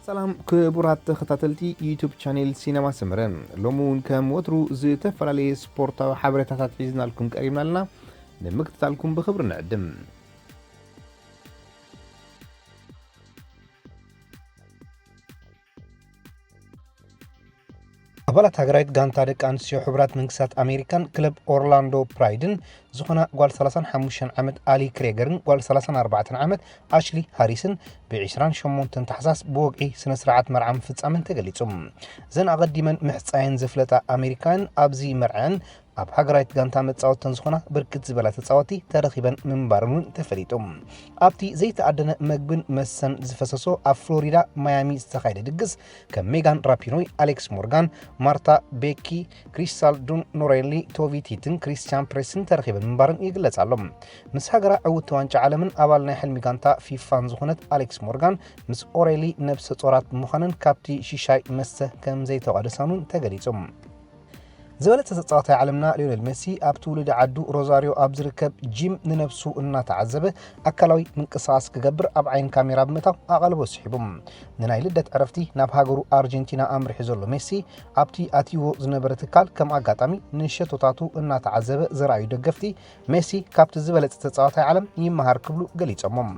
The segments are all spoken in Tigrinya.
سلام كبرات تختاتلتي يوتيوب شانل سينما سمرن لومون كم وترو زتفلالي سبورتا حبرتات حيزنا لكم قريبنا لنا نمكتتالكم بخبر نعدم أبلات هجرات جانتا دك أنسيو حبرات منكسات أمريكان كلب أورلاندو برايدن زخنا قال 35 عمد آلي كريغرن قال 34 عمد أشلي هاريسن ب20 شمونتن تحساس بوقعي سنسرعات مرعم فتصامن تقليتهم زن أقدمن محصاين زفلتا أمريكان أبزي مرعان أب هجرات جانتا متصاوتن زخنا بركت زبالات تصاوتي ترخيبا من بارمون تفريتهم أبتي زي تقدنا مجبن مسن زفسسو أب فلوريدا ميامي استخايد دقز كميغان رابينوي أليكس مورغان مارتا بيكي كريستال دون نوريلي توفي تيتن كريستيان بريسن ترخيبا من بارن يقلص علم مس هجرا عود توانجا عالمن أبالنا حلمي جانتا في فان زخنت أليكس مورغان مس أوريلي نفس صورات مخانن كابتي شيشاي مسه كم زي تقادسانون تقريتهم زولت تتصاطي عالمنا ليونيل ميسي اب تولد عدو روزاريو اب زركب جيم ننفسو انا تعذبه اكلاوي منقصاص كغبر اب عين كاميرا بمتاو اقلبو سحبم نناي لدت عرفتي ناب هاغرو ارجنتينا امر حزولو ميسي ابتي اتيو زنبرتكال كم اغاطامي نشتوتاتو انا تعذبه زرايو دغفتي ميسي كابت زبلت تتصاطي عالم يمهار كبلو غليصمم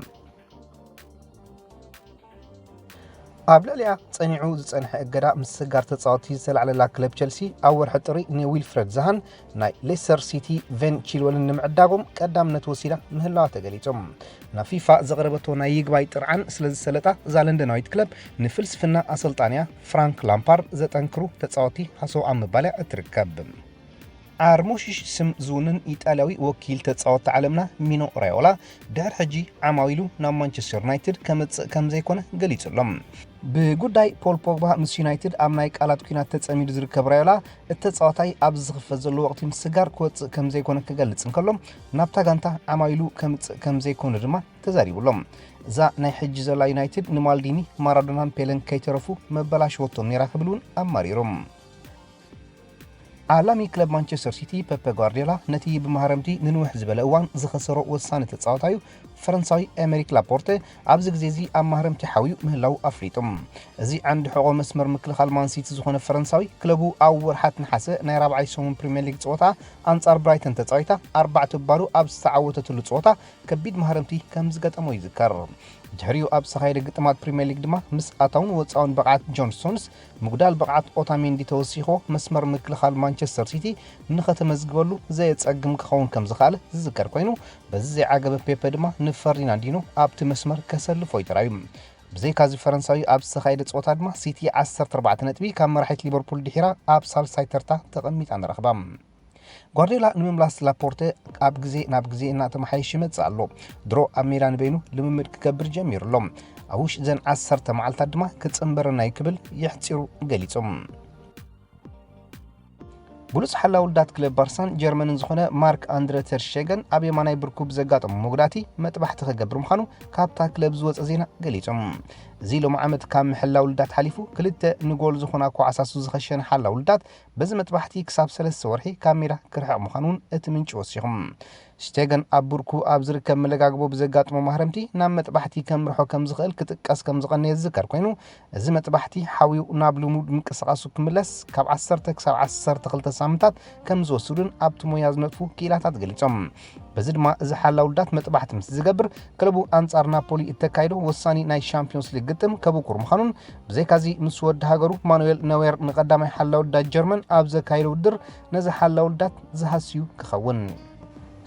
أبلاليا تصنيعو زصنح أجدا مسجار تصاوتي سلعة لا كلب تشيلسي أول حطري نويلفريد زهان ناي ليستر سيتي فين تشيلول نمعداقم قدام نتوسيلا مهلا تقليتهم نفيفا زغربتو ناي يغباي طرعان سلز سلطة زالندنايت كلب نفلسفنا أسلطانيا فرانك لامبارد زتنكرو تصاوتي حسو عم بالع تركب عرموشش سم زونن إيطالياوي وكيل تصاوت عالمنا مينو ريولا دار حجي عماويلو نا مانشستر يونايتد كم زي كونه غليصلهم بغداي بول بوغبا مس يونايتد امناي قالات كينات تصميد زركب ريولا التصاوتاي ابز خفزلو وقت مسغار كوت كم زي كونه كغلص انكلهم نابتا غانتا عماويلو كم زي كونه دما تزاريبلهم ዛ ናይ ሕጂ ዘላ ዩናይትድ ንማልዲኒ ማራዶናን ፔለን ከይተረፉ መበላሽ ወጥቶ ይራክብሉን አማሪሮም عالمي كلب مانشستر سيتي بيب غوارديولا نتي بمهارمتي ننوح زبل اوان زخسرو وسانه تصاوتايو فرنساوي امريك لابورت ابز غزيزي ام مهارمتي حاويو مهلاو افريتم ازي عند حقوق مسمر مكلخال مان سيتي زخونه فرنساوي كلبو اول حات نحاسه ناي رابعي سوم بريمير ليج صوتا انصار برايتن تصايتا اربعه تبارو ابز تعوتتو صوتا كبيد مهارمتي كمز غطمو يذكر جهريو اب سخايد قطمات بريمير ليج دما مس اتاون وصاون بقعت جونسونز مغدال بقعت اوتاميندي توسيخو مسمر مكلخال مانشستر سيتي نخته مزغبلو زي صقم كخون كم زخاله ذكر كوينو بزي عقب بيب دما نفريناندينو ابت مسمر كسلفو يترايم بزي كازي فرنساوي اب سخايد صوتا دما سيتي 14 نتبي كم مرحله ليفربول دحيرا اب سالسايترتا تقميط عن رخبام غوارديولا نمملاس لابورت اب غزي ناب غزي እና ተመሓይሽ መጻሎ ድሮ አሚራን በይኑ ልምምድ ክገብር ጀሚሩሎም አውሽ ዘን 10 መዓልታት ድማ ክጽምበረና ይክብል ይሕጽሩ ገሊጾም بولس حلا ولدات كلب بارسان جرمن زخونه مارك اندري تير شيغن اب يماناي بركوب زغاطم مغداتي مطبحت خغبر مخانو كابتا كلب زوص زينا غليصم زيلو معمد كام حلا ولدات حليفو كلته نغول زخونه كو اساسو زخشن حلا ولدات بز مطبحتي كساب 3 ورحي كاميرا كرح مخانون اتمنጭ وسيهم شتيغن ابركو ابزركم ملغاغبو بزغاطمو محرمتي نام مطبحتي كمرحو كم زخل كتقاس كم زقن يذكر كوينو از مطبحتي حاويو نابلو مود منقسقاسو كملس كاب 10 كساب 10 تخلت سامنتات كم زوسودن ابتمو يازنطفو كيلاتات غليصم بزدما از حلا ولدات مطبحت مس زغبر كلبو انصار نابولي اتكايدو وساني ناي شامبيونز ليج ግጥም ከቡኩር መخانون بزيكازي مسود هاغرو مانويل نوير نقدامي حلا ولدات جرمن ابز كايدو ودر نز حلا ولدات زحسيو كخون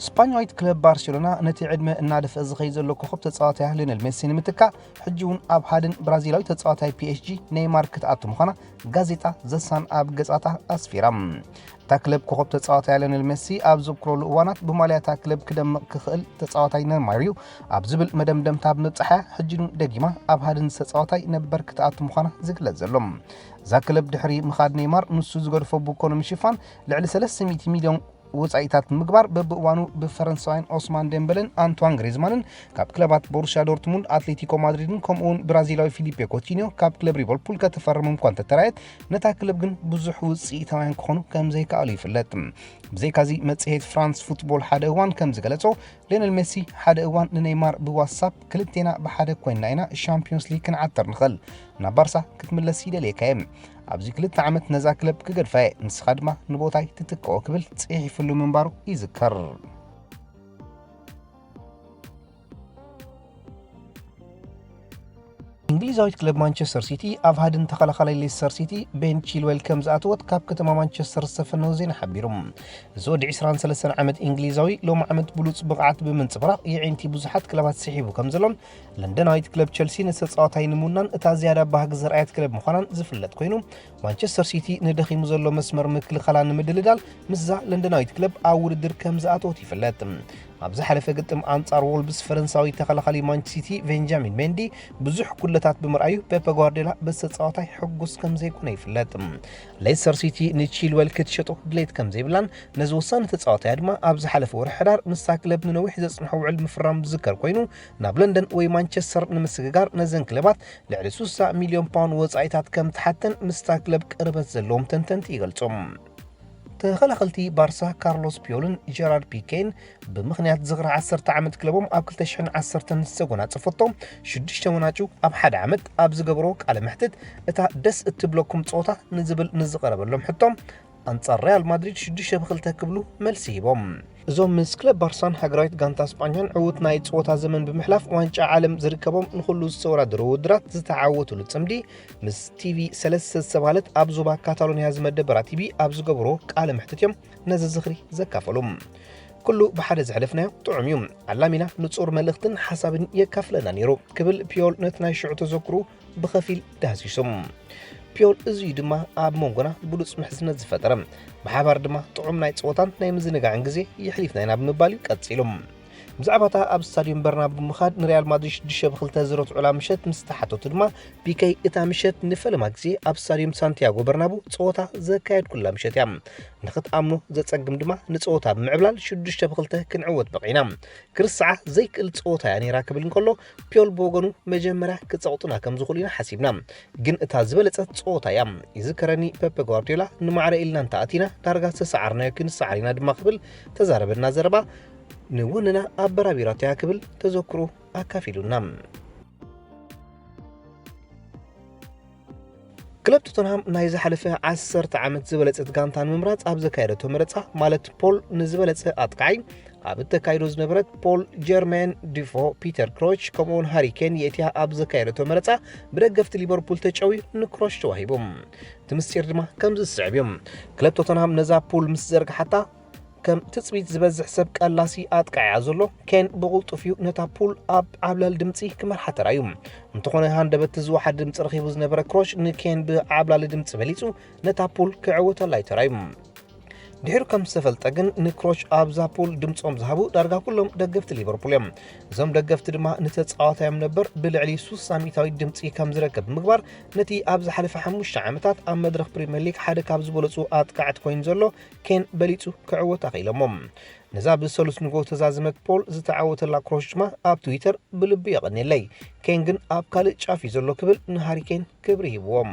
سبانيويت كلب بارسلونا نتي عدمه انادف ازخي زلو كخب تصاوتي ليونيل ميسي نمتكا حجون اب حادن برازيلاوي تصاوتي بي اس جي نيمار كتاتو مخانا غازيطا زسان اب غصاتا اسفيرام تا كلب كخب تصاوتي ليونيل ميسي اب زبكرو لوانات بماليا تا كلب كدم كخل تصاوتي نماريو اب زبل مدمدم تاب نصحه حجون دغيما اب حادن تصاوتي نبر كتاتو مخانا زغلت زلوم ذا كلب دحري مخاد نيمار نسو زغرفو بكونو مشفان لعل 300 مليون ወጻኢታት ምግባር በብእዋኑ ብፈረንሳዊን ኦስማን ዴምበለን አንቷን ግሪዝማንን ካብ ክለባት ቦሩሲያ ዶርትሙንድ አትሌቲኮ ማድሪድን ከምኡውን ብራዚላዊ ፊሊፔ ኮቲኒዮ ካብ ክለብ ሊቨርፑል ከተፈርሙ እኳ ተተራየት ነታ ክለብ ግን ብዙሕ ውጽኢታውያን ክኾኑ ከም ዘይከኣሉ ይፍለጥ ብዘይካዚ መጽሔት ፍራንስ ፉትቦል ሓደ እዋን ከም ዝገለጾ ሊዮኔል ሜሲ ሓደ እዋን ንኔይማር ብዋትስኣፕ ክልቴና ብሓደ ኮይንና ኢና ሻምፒዮንስ ሊግ ክንዓተር ንኽእል ናብ ባርሳ ክትምለስ ይደልየካየ ኣብዚ 2 ዓመት ነዛ ክለብ ክገድፋየ ንስኻ ድማ ንቦታይ ትትከኦ ክብል ጽሒፉሉ ምንባሩ ይዝከር እንግሊዛዊት ክለብ ማንቸስተር ሲቲ ኣብ ሃድን ተኸላኻላይ ሌስተር ሲቲ ቤን ቺልዌል ከም ዝኣተወት ካብ ከተማ ማንቸስተር ዝተፈነወ ዜና ሓቢሮም እዚ ወዲ 23 ዓመት እንግሊዛዊ ሎሚ ዓመት ብሉፅ ብቕዓት ብምንጽብራቕ የዒንቲ ብዙሓት ክለባት ስሒቡ ከም ዘሎን ለንደናዊት ክለብ ቸልሲ ንተጻዋታይ ንምውናን እታ ዝያዳ ባህጊ ዝረኣየት ክለብ ምዃናን ዝፍለጥ ኮይኑ ማንቸስተር ሲቲ ንደኺሙ ዘሎ መስመር ምክልኻላ ንምድልዳል ምስዛ ለንደናዊት ክለብ ኣብ ውድድር ከም ዝኣተወት ይፍለጥ ኣብ ዝሓለፈ ግጥም ኣንጻር ወልብስ ፈረንሳዊ ተኸላኻሊ ማንቸስተር ሲቲ ቤንጃሚን ሜንዲ ብዙሕ ኩለታት ብምርኣዩ ፔፕ ጓርዲዮላ በተጻዋታይ ሕጉስ ከም ዘይኮነ ይፍለጥ ሌስተር ሲቲ ንቺልዌል ክትሸጦ ድሌት ከም ዘይብላን ነዚ ወሳኒ ተጻዋታይ ድማ ኣብ ዝሓለፈ ወርሒ ሕዳር ንሳ ክለብ ንነዊሕ ዘጽንሖ ውዕል ምፍራም ዝዝከር ኮይኑ ናብ ለንደን ወይ ማንቸስተር ንምስግጋር ነዘን ክለባት ልዕሊ 60 ሚልዮን ፓውንድ ወጻኢታት ከም ትሓተን ምስታ ክለብ ቅርበት ዘለዎም ተንተንቲ ይገልጾም ተኸላኸልቲ ባርሳ ካርሎስ ፒዮልን ጀራርድ ፒኬን ብምኽንያት ዝኽሪ 10 ዓመት ክለቦም ኣብ 2010 ዝተጎናጸፈቶም 6 ወናጩ ኣብ 1 ዓመት ኣብ ዝገብሮ ቃለ መሕትት እታ ደስ እትብለኩም ጾታ ንዝብል ንዝቐረበሎም ሕቶም አንጻር ሪያል ማድሪድ 6-2 ክብሉ መልሲ ሂቦም እዞም ምስ ክለብ ባርሳን ሃገራዊት ጋንታ ስፓኛን ዕውት ናይ ጾታ ዘመን ብምሕላፍ ዋንጫ ዓለም ዝርከቦም ንኹሉ ዝተወዳደሩ ውድድራት ዝተዓወቱሉ ጽምዲ ምስ ቲቪ 3 ዝተባህለት ኣብ ዞባ ካታሎኒያ ዝመደበራ ቲቪ ኣብ ዝገብሮ ቃለ መሕትት እዮም ነዚ ዝኽሪ ዘካፈሎም ኩሉ ብሓደ ዝሕለፍናዮ ጥዑም እዩ ዓላሚና ንጹር መልእኽትን ሓሳብን የካፍለና ነይሩ ክብል ፒዮል ነቲ ናይ ሽዑ ተዘክሩ ብኸፊል ዳህሲሶም ፒዮል እዙይ ድማ ኣብ መንጎና ብሉጽ ምሕዝነት ዝፈጠረ ብሓባር ድማ ጥዑም ናይ ጾታን ናይ ምዝንጋዕን ግዜ ይሕሊፍና ኢና ብምባል ቀጺሎም ብዛዕባታ ኣብ ስታዲየም በርናቡ ብምኻድ ንሪያል ማድሪድ 6-2 ዝረትዑላ ምሸት ምስ ተሓተቱ ድማ ፒኬይ እታ ምሸት ንፈለማ ግዜ ኣብ ስታዲየም ሳንቲያጎ በርናቡ ጾታ ዘካየድ ኩላ ምሸት እያ ንኽትኣምኑ ዘጸግም ድማ ንጾታ ብምዕብላል 6-2 ክንዕወት በቂና ክርስዓ ዘይክእል ጾታ እያ ነይራ ክብል እንከሎ ፒዮል ብወገኑ መጀመርያ ክጸቕጡና ከም ዝኽእሉ ኢና ሓሲብና ግን እታ ዝበለጸት ጾታ እያ ይዝከረኒ ፔፕ ጓርዲዮላ ንማዕረ ኢልና እንተኣቲና ዳርጋ ተሰዓርናዮ ክንሰዓሪና ድማ ክብል ተዛረበና ዘረባ ንወንና አበራቢራትያ ክብል ተዘክሩ አካፊሉና ክለብ ቶተንሃም ናይ ዝሓለፈ 10 ዓመት ዝበለጸት ጋንታን ምምራጽ ኣብ ዘካየደቶ መረጻ ማለት ፖል ንዝበለጸ ኣጥቃይ ኣብ ተካይዶ ዝነበረት ፖል ጀርሜን ዲፎ ፒተር ክሮች ከምኡውን ሃሪኬን የእትያ ኣብ ዘካየደቶ መረጻ ብደገፍቲ ሊቨርፑል ተጫዊ ንክሮች ተዋሂቦም ትምስጢር ድማ ከም ዝስዕብ እዮም ክለብ ቶተንሃም ነዛ ፖል ምስ ዘርግሓታ ከም ትጽቢት ዝበዝሕ ሰብ ቃላሲ ኣጥቃያ ዘሎ ኬን ብቁልጡፍዩ ነታ ፑል ኣብ ዓብላል ድምጺ ክመርሓ ተራዩ እንተኾነ ሃንደበት ዝወሓድ ድምጺ ረኺቡ ዝነበረ ክሮሽ ንኬን ብዓብላል ድምጺ በሊጹ ነታ ፑል ክዕወተላ ተራዩ ድሕሪ ከም ዝተፈልጠ ግን ንክሮች ኣብዛ ፑል ድምጾም ዝሃቡ ዳርጋ ኩሎም ደገፍቲ ሊቨርፑል እዮም እዞም ደገፍቲ ድማ ንተጻዋታዮም ነበር ብልዕሊ 300 ድምጺ ከም ዝረከብ ምግባር ነቲ ኣብ ዝሓለፈ 5 ዓመታት ኣብ መድረኽ ፕሪምየር ሊግ ሓደ ካብ ዝበለጹ ኣጥቃዕት ኮይኑ ዘሎ ኬን በሊጹ ክዕወት ኣኺሎሞም ነዛ ብሰሉስ ንጎ ተዛዝመት ፖል ዝተዓወተላ ክሮች ድማ ኣብ ትዊተር ብልቢ የቐኒለይ ኬን ግን ኣብ ካልእ ጫፍ ዘሎ ክብል ንሃሪኬን ክብሪ ሂብዎም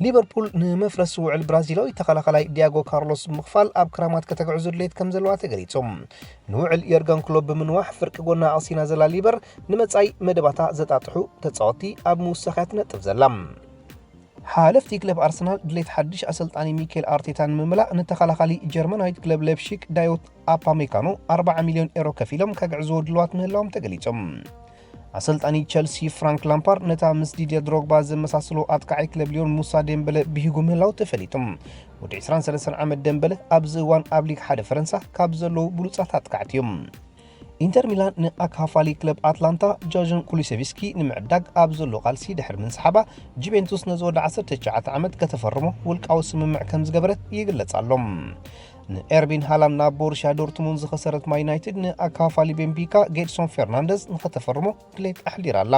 ሊቨርፑል ንመፍረስ ውዕል ብራዚላዊ ተኸላኻላይ ዲያጎ ካርሎስ ምኽፋል ኣብ ክራማት ከተግዕዙ ድሌት ከም ዘለዋ ተገሊጾም ንውዕል የርገን ክሎብ ብምንዋሕ ፍርቂ ጎና ኣቕሲና ዘላ ሊበር ንመጻኢ መደባታ ዘጣጥሑ ተጻወቲ ኣብ ምውሳኻት ነጥብ ዘላ ሓለፍቲ ክለብ ኣርሰናል ድሌት ሓድሽ ኣሰልጣኒ ሚኬል ኣርቴታን ምምላእ ንተኸላኻሊ ጀርመናዊት ክለብ ሌፕሺግ ዳዮት ኣፓሜካኖ 40 ሚልዮን ዩሮ ከፊሎም ከግዕዝዎ ድልዋት ምህላዎም ተገሊጾም አሰልጣኒ ቸልሲ ፍራንክ ላምፓርድ ነታ ምስ ዲዲር ድሮግባ ዘመሳሰሉ አጥቃዒ ክለብ ሊዮን ሙሳ ዴምበለ ብሂጉ ምህላው ተፈሊጦም ወዲ 23 ዓመት ዴምበለ ኣብ ዝእዋን ኣብ ሊግ ሓደ ፈረንሳ ካብ ዘለዉ ብሉጻት አጥቃዕቲ እዮም ኢንተር ሚላን ንኣካፋሊ ክለብ አትላንታ ጆርጅን ኩሊሴቪስኪ ንምዕዳግ ኣብ ዘሎ ቃልሲ ድሕሪ ምንሰሓባ ጁቬንቱስ ነዝወደ 19 ዓመት ከተፈርሞ ውልቃዊ ስምምዕ ከም ዝገበረት ይግለጽ ኣሎም ኤርቢን ሃላንድ ናብ ቦሩሲያ ዶርትሙንድ ዝኸሰረት ዩናይትድ ንኣካፋሊ ቤንፊካ ጌድሶን ፈርናንደዝ ንኸተፈርሞ ድሌት ኣሕሊራ ኣላ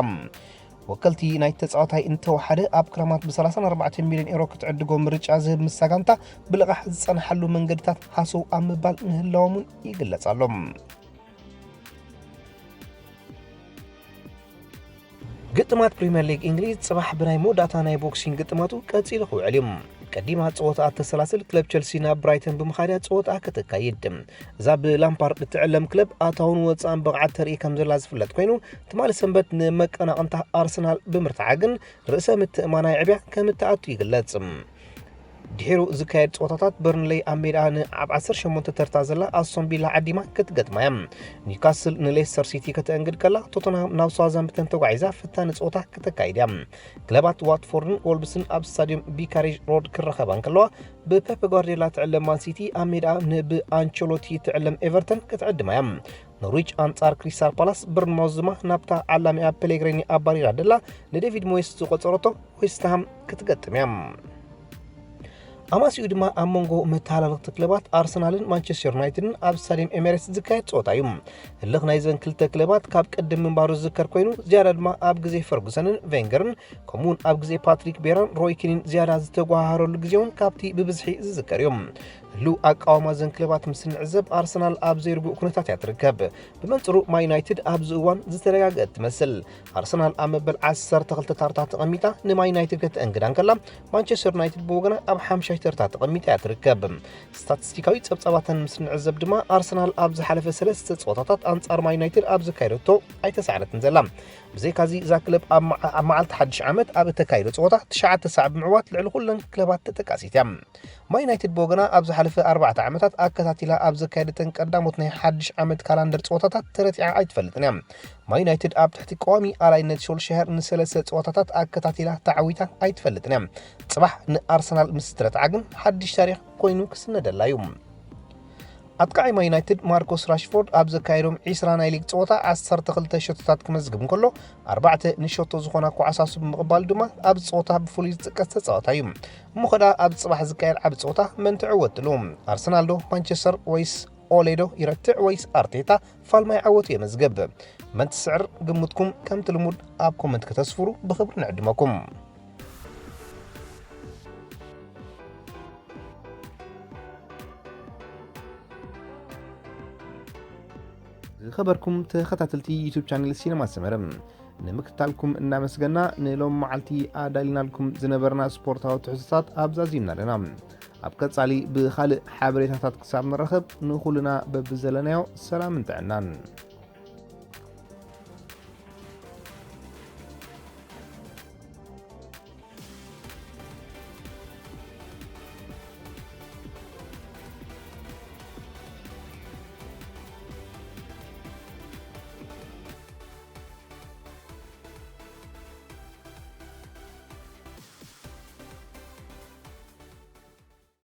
ወከልቲ ናይ ተጻዋታይ እንተወሓደ ኣብ ክረማት ብ34 ሚልዮን ዩሮ ክትዕድጎ ምርጫ ዝህብ ምሳጋንታ ብልቓሕ ዝጸንሓሉ መንገድታት ሓሶው ኣብ ምባል ምህላዎምን ይግለጻሎም። ግጥማት ፕሪምየር ሊግ እንግሊዝ ጽባሕ ብናይ መወዳእታ ናይ ቦክሲንግ ግጥማቱ ቀጺሉ ክውዕል እዩ። ቀዲማ ፀወታ ተሰላስል ክለብ ቸልሲ ናብ ብራይተን ብምኻድያ ፀወታ ከተካይድ እዛ ብላምፓርድ እትዕለም ክለብ ኣታውን ወፃን ብቕዓት ተርኢ ከም ዘላ ዝፍለጥ ኮይኑ ትማሊ ሰንበት ንመቀናቕንታ ኣርሰናል ብምርታዓ ግን ርእሰ ምትእማናይ ዕብያ ከም እትኣቱ ይግለጽ። ድሒሩ ዝካየድ ፀወታታት በርንሌይ ኣብ ሜዳ ኣብ 18 ተርታ ዘላ ኣስቶን ቪላ ዓዲማ ክትገጥማ እያ። ኒውካስል ንሌስተር ሲቲ ከተእንግድ ከላ ቶተንሃም ናብ ሳውዛምፕተን ተጓዒዛ ፍታኒ ፀወታ ከተካይድ እያ። ክለባት ዋትፎርድን ወልብስን ኣብ ስታዲየም ቢካሬጅ ሮድ ክረኸባ ከለዋ ብፔፕ ጓርዲዮላ ትዕለም ማን ሲቲ ኣብ ሜዳ ብኣንቸሎቲ ትዕለም ኤቨርተን ክትዕድማ እያ። ኖርዊች አንጻር ክሪስታል ፓላስ በርንማውዝ ድማ ናብታ ዓላሚኣ ፔሌግሪኒ ኣባሪራ ደላ ንዴቪድ ሞይስ ዝቆፀረቶ ዌስትሃም ክትገጥም እያ። ኣማሲኡ ድማ ኣብ መንጎ መተሓላለፍቲ ክለባት ኣርሰናልን ማንቸስተር ዩናይትድን ኣብ ስታዲየም ኤሚሬትስ ዝካየድ ፀወታ እዩ። ህልኽ ናይ ዘን ክልተ ክለባት ካብ ቅድም ምንባሩ ዝዝከር ኮይኑ ዝያዳ ድማ ኣብ ግዜ ፈርጉሰንን ቬንገርን ከምኡውን ኣብ ግዜ ፓትሪክ ቤራን ሮይ ኪንን ዝያዳ ዝተጓሃረሉ ግዜ እውን ካብቲ ብብዝሒ ዝዝከር እዮም። ህሉ ኣቃዋማ ዘን ክለባት ምስ ንዕዘብ ኣርሰናል ኣብ ዘይርጉእ ኩነታት እያ ትርከብ። ብመንፅሩ ማን ዩናይትድ ኣብዚ እዋን ዝተረጋግአት ትመስል። ኣርሰናል ኣብ መበል 12 ታርታ ተቐሚጣ ንማን ዩናይትድ ከተእንግዳን ከላ ማንቸስተር ዩናይትድ ብወገና ኣብ 5 ተርታ ተቐሚጣ እያ ትርከብ። ስታቲስቲካዊ ፀብፃባተን ምስ ንዕዘብ ድማ ኣርሰናል ኣብ ዝሓለፈ 3 ፀወታታት ኣንጻር ማን ዩናይትድ ኣብ ዝካየደቶ ኣይተሳዕረትን ዘላ። ብዘይካዚ እዛ ክለብ ኣብ መዓልቲ ሓድሽ ዓመት ኣብ እተካይዶ ፀወታ 9 ሰዓት ብምዕዋት ልዕሊ ኩለን ክለባት ተጠቃሲት እያ። ማን ዩናይትድ ብወገና ኣብ ዝሓለፈ 4 ዓመታት ኣከታቲላ ኣብ ዘካየደተን ቀዳሞት ናይ ሓድሽ ዓመት ካላንደር ፀወታታት ተረቲዓ ኣይትፈልጥን እያ። ማን ዩናይትድ ኣብ ትሕቲ ቀዋሚ ኣላይነት ሶልሻየር ንሰለስተ ፀወታታት ኣከታቲላ ተዓዊታ ኣይትፈልጥን እያ። ጽባሕ ንኣርሰናል ምስ ትረትዓ ግን ሓድሽ ታሪኽ ኮይኑ ክስነደላ እዩ። ኣጥቃዒ ማን ዩናይትድ ማርኮስ ራሽፎርድ ኣብ ዘካየዶም 20 ናይ ሊግ ፀወታ 12 ሸቶታት ክመዝግብ እንከሎ 4 ንሸቶ ዝኾና ኳዓሳሱ ብምቕባሉ ድማ ኣብ ፀወታ ብፍሉይ ዝጥቀስ ተፃወታ እዩ። እሞኸዳ ኣብ ጽባሕ ዝካየድ ዓብ ፀወታ መን ትዕወትሉ? ኣርሰናል ዶ ማንቸስተር ወይስ ኦሌዶ ይረትዕ ወይስ ኣርቴታ ፋልማይ ዓወቱ የመዝገብ? መን ትስዕር ግምትኩም ከም ትልሙድ ኣብ ኮመንት ከተስፍሩ ብኽብሪ ንዕድመኩም። خبركم تخطاتلتي يوتيوب شانل سينما سمرم نمكتالكم እናመስገና ንሎም መዓልቲ ኣዳሊና لكم ዝነበርና ስፖርታዊ ትሕዝቶታት ኣብዛዚምና ኣለና። ኣብ ቀጻሊ ብኻልእ ሓበሬታታት ክሳብ ንረኸብ ንኹልና በብዘለናዮ ሰላም እንተዕናን